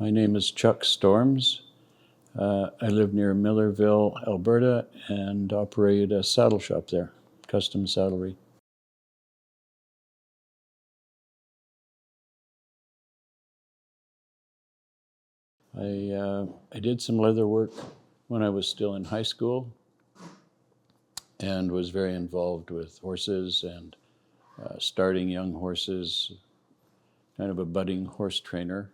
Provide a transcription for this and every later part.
My name is Chuck Storms. I live near Millerville, Alberta, and operate a saddle shop there, custom saddlery. I did some leather work when I was still in high school and was very involved with horses and starting young horses, kind of a budding horse trainer.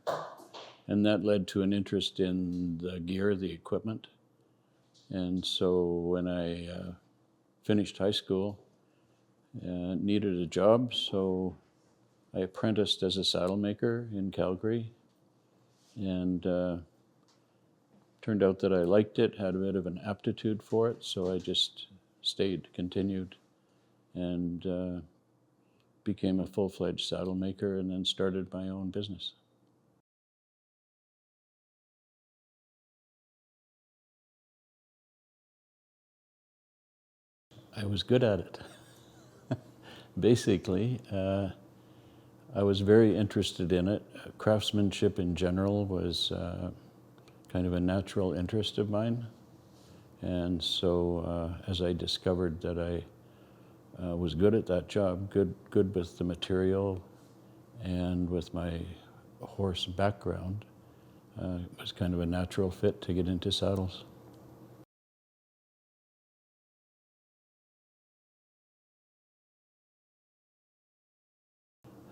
And that led to an interest in the gear, the equipment. And so when I finished high school, needed a job, so I apprenticed as a saddlemaker in Calgary, and turned out that I liked it, had a bit of an aptitude for it, so I just continued, and became a full-fledged saddlemaker, and then started my own business. I was good at it. Basically, I was very interested in it. Craftsmanship in general was kind of a natural interest of mine. And so as I discovered that I was good at that job, good with the material and with my horse background, it was kind of a natural fit to get into saddles.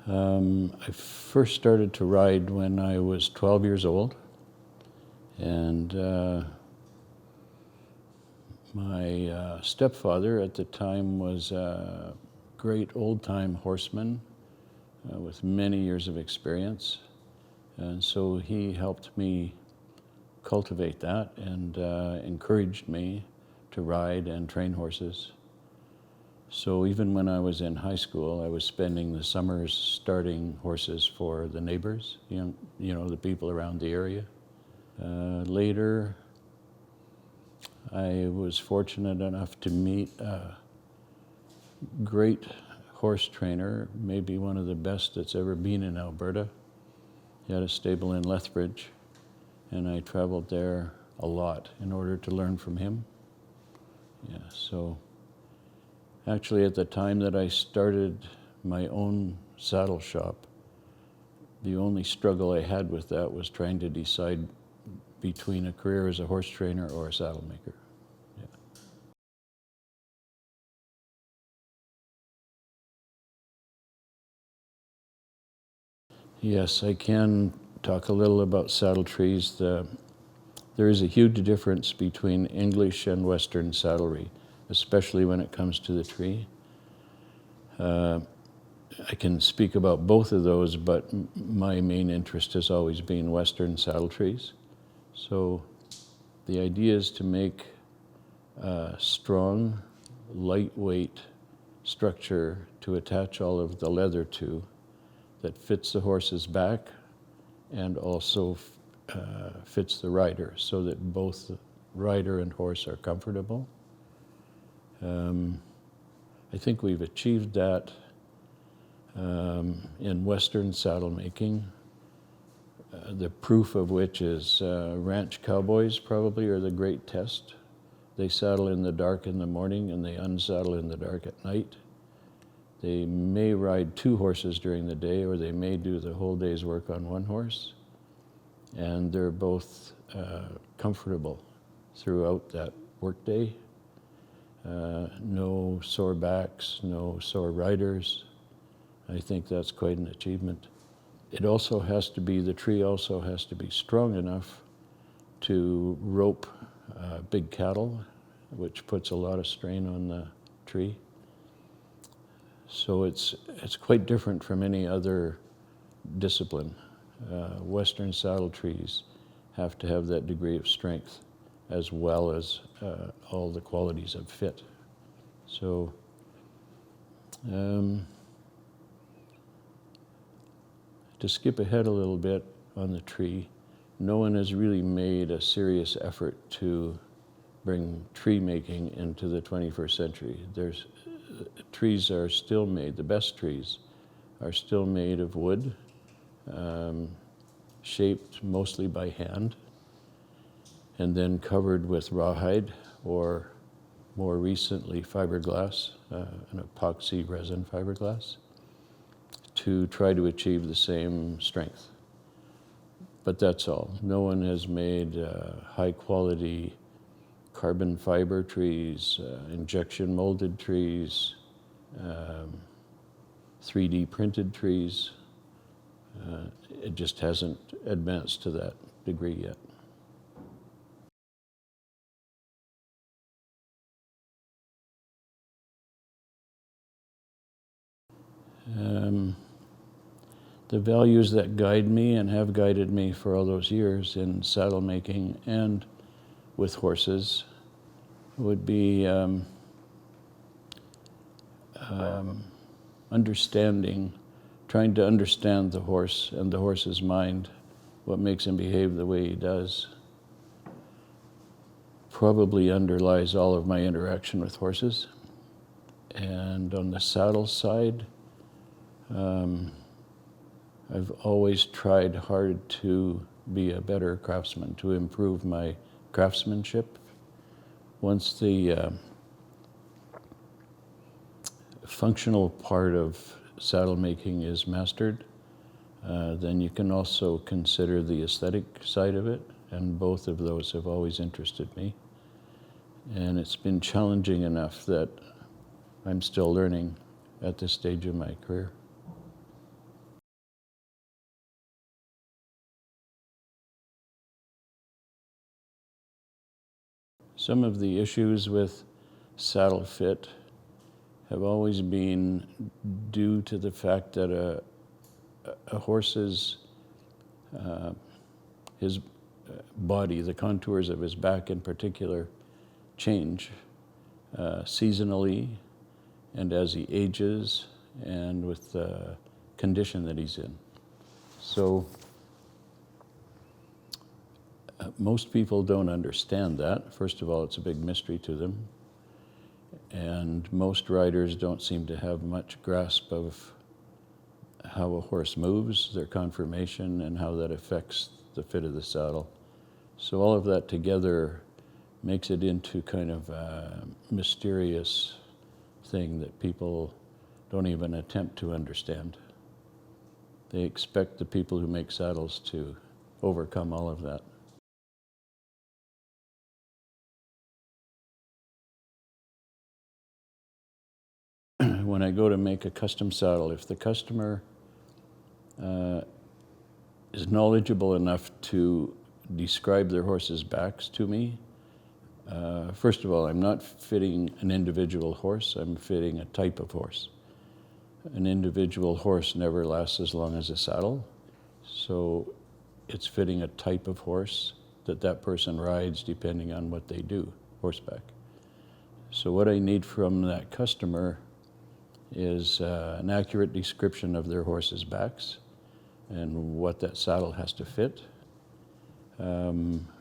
I first started to ride when I was 12 years old, and my stepfather at the time was a great old-time horseman with many years of experience, and so he helped me cultivate that and encouraged me to ride and train horses. So even when I was in high school, I was spending the summers starting horses for the neighbors, you know, the people around the area. Later, I was fortunate enough to meet a great horse trainer, maybe one of the best that's ever been in Alberta. He had a stable in Lethbridge, and I traveled there a lot in order to learn from him. Yeah, so actually at the time that I started my own saddle shop, the only struggle I had with that was trying to decide between a career as a horse trainer or a saddlemaker. Yeah. Yes, I can talk a little about saddle trees. There is a huge difference between English and Western saddlery, especially when it comes to the tree. I can speak about both of those, but my main interest has always been Western saddle trees. So the idea is to make a strong, lightweight structure to attach all of the leather to that fits the horse's back and also fits the rider so that both the rider and horse are comfortable. I think we've achieved that in Western saddle making, the proof of which is ranch cowboys probably are the great test. They saddle in the dark in the morning and they unsaddle in the dark at night. They may ride two horses during the day, or they may do the whole day's work on one horse, and they're both comfortable throughout that workday. No sore backs, no sore riders. I think that's quite an achievement. It also has to be, the tree also has to be strong enough to rope big cattle, which puts a lot of strain on the tree. So it's quite different from any other discipline. Western saddle trees have to have that degree of strength as well as all the qualities of fit. So to skip ahead a little bit on the tree, no one has really made a serious effort to bring tree making into the 21st century. Trees are still made, the best trees are still made of wood, shaped mostly by hand, and then covered with rawhide or more recently fiberglass, an epoxy resin fiberglass, to try to achieve the same strength. But that's all. No one has made high quality carbon fiber trees, injection molded trees, 3D printed trees. It just hasn't advanced to that degree yet. The values that guide me and have guided me for all those years in saddle making and with horses would be trying to understand the horse and the horse's mind, what makes him behave the way he does, probably underlies all of my interaction with horses. And on the saddle side, I've always tried hard to be a better craftsman, to improve my craftsmanship. Once the functional part of saddle making is mastered, then you can also consider the aesthetic side of it, and both of those have always interested me. And it's been challenging enough that I'm still learning at this stage of my career. Some of the issues with saddle fit have always been due to the fact that a horse's his body, the contours of his back in particular, change seasonally and as he ages and with the condition that he's in. So most people don't understand that. First of all, it's a big mystery to them. And most riders don't seem to have much grasp of how a horse moves, their conformation, and how that affects the fit of the saddle. So all of that together makes it into kind of a mysterious thing that people don't even attempt to understand. They expect the people who make saddles to overcome all of that. When I go to make a custom saddle, if the customer is knowledgeable enough to describe their horse's backs to me, first of all, I'm not fitting an individual horse, I'm fitting a type of horse. An individual horse never lasts as long as a saddle, so it's fitting a type of horse that that person rides depending on what they do, horseback. So what I need from that customer is an accurate description of their horse's backs and what that saddle has to fit,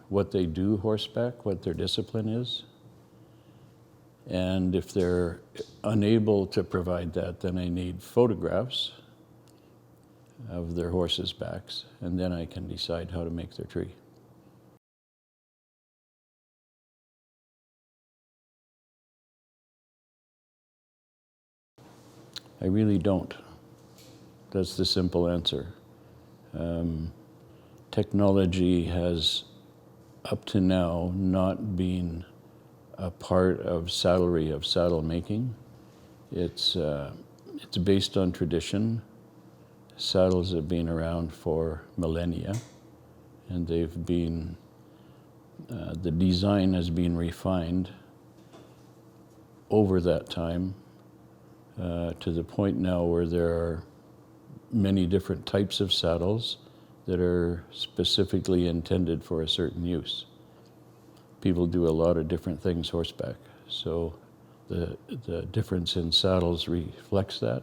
what they do horseback, what their discipline is. And if they're unable to provide that, then I need photographs of their horse's backs, and then I can decide how to make their tree. I really don't. That's the simple answer. Technology has, up to now, not been a part of saddlery, of saddle making. It's based on tradition. Saddles have been around for millennia, and they've been, the design has been refined over that time to the point now where there are many different types of saddles that are specifically intended for a certain use. People do a lot of different things horseback, so the difference in saddles reflects that,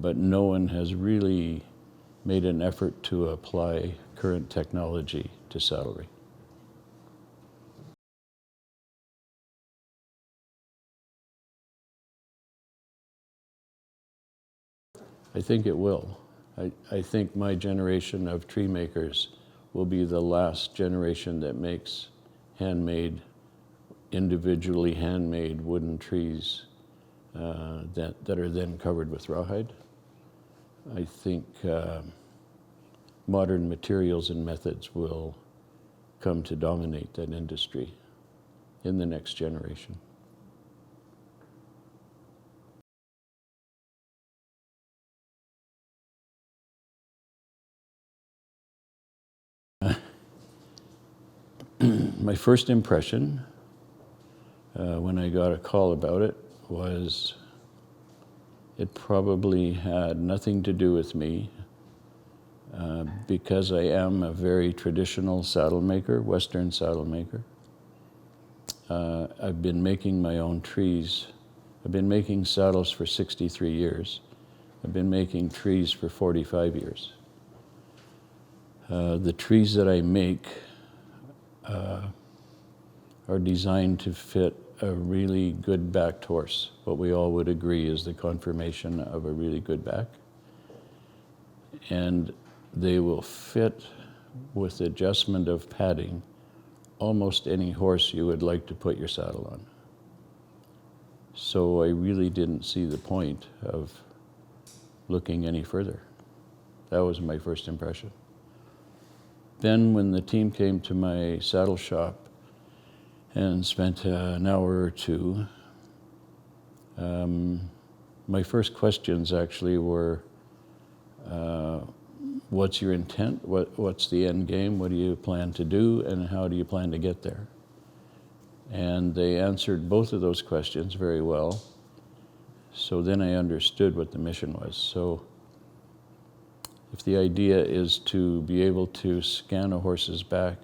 but no one has really made an effort to apply current technology to saddlery. I think it will. I think my generation of tree makers will be the last generation that makes handmade, individually handmade wooden trees that are then covered with rawhide. I think modern materials and methods will come to dominate that industry in the next generation. My first impression when I got a call about it was it probably had nothing to do with me because I am a very traditional saddle maker, Western saddle maker. I've been making my own trees. I've been making saddles for 63 years. I've been making trees for 45 years. The trees that I make are designed to fit a really good backed horse, what we all would agree is the conformation of a really good back. And they will fit with adjustment of padding almost any horse you would like to put your saddle on. So I really didn't see the point of looking any further. That was my first impression. Then when the team came to my saddle shop and spent an hour or two, my first questions actually were, what's your intent? What's the end game? What do you plan to do? And how do you plan to get there? And they answered both of those questions very well. So then I understood what the mission was. So if the idea is to be able to scan a horse's back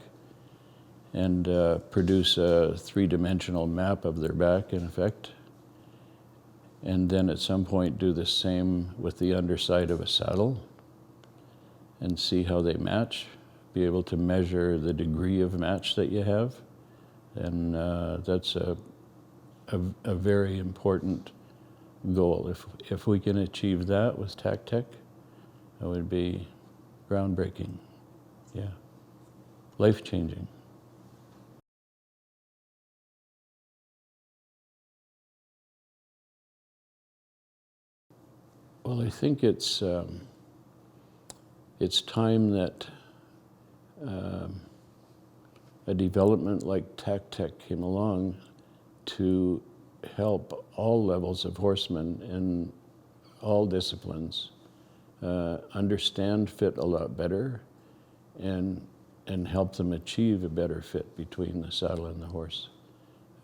and produce a three-dimensional map of their back, in effect, and then at some point do the same with the underside of a saddle and see how they match, be able to measure the degree of match that you have, and that's a very important goal. If we can achieve that with Tack-Tek, that would be groundbreaking, yeah, life-changing. Well, I think it's time that a development like Tack-Tek came along to help all levels of horsemen in all disciplines understand fit a lot better and help them achieve a better fit between the saddle and the horse.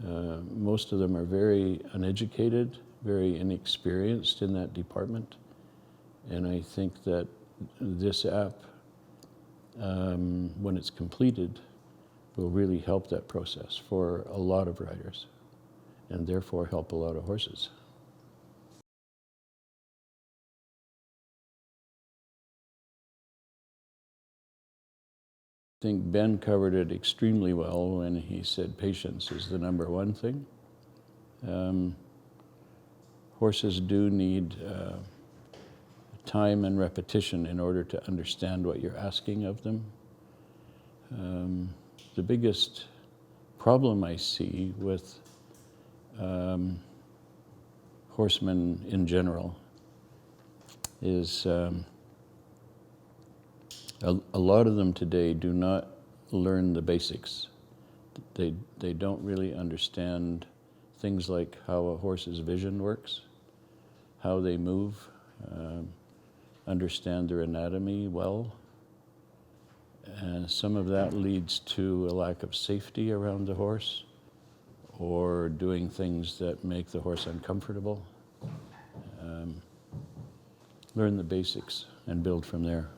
Most of them are very uneducated, very inexperienced in that department. And I think that this app, when it's completed, will really help that process for a lot of riders and therefore help a lot of horses. I think Ben covered it extremely well when he said patience is the number one thing. Horses do need time and repetition in order to understand what you're asking of them. The biggest problem I see with horsemen in general is a lot of them today do not learn the basics. They don't really understand things like how a horse's vision works, how they move, understand their anatomy well. And some of that leads to a lack of safety around the horse or doing things that make the horse uncomfortable. Learn the basics and build from there.